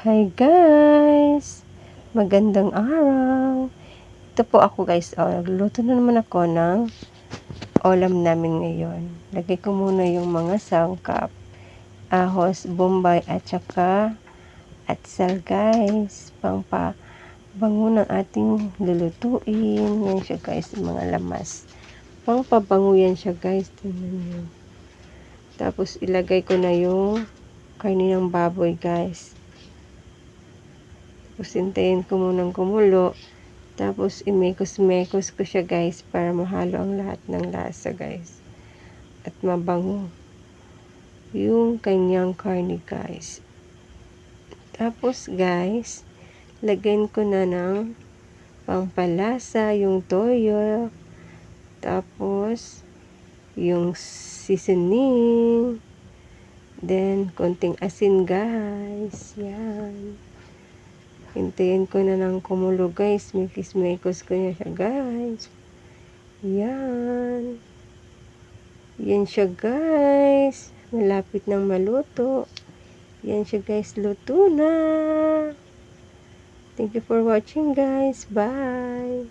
Hi guys! Magandang araw! Ito po ako guys, nagluto na naman ako ng ulam namin ngayon. Lagay ko muna yung mga sangkap, ahos, bombay at saka atsal guys. Pangpabango ng ating lulutuin. Yan siya guys, mga lamas. Pangpabango yan siya guys. Tingnan nyo. Tapos ilagay ko na yung karne ng baboy guys. Tapos hintayin ko munang kumulo. Tapos imekos-mekos ko siya guys para mahalo ang lahat ng lasa guys. At mabango yung kanyang karne guys. Tapos guys, lagyan ko na ng pampalasa yung toyo. Tapos yung seasoning. Then konting asin guys. Yan. Hintayin ko na ng kumulo guys. Mikis-mikos ko na siya guys. Yan. Yan siya guys. Malapit nang maluto. Yan siya guys. Luto na. Thank you for watching guys. Bye.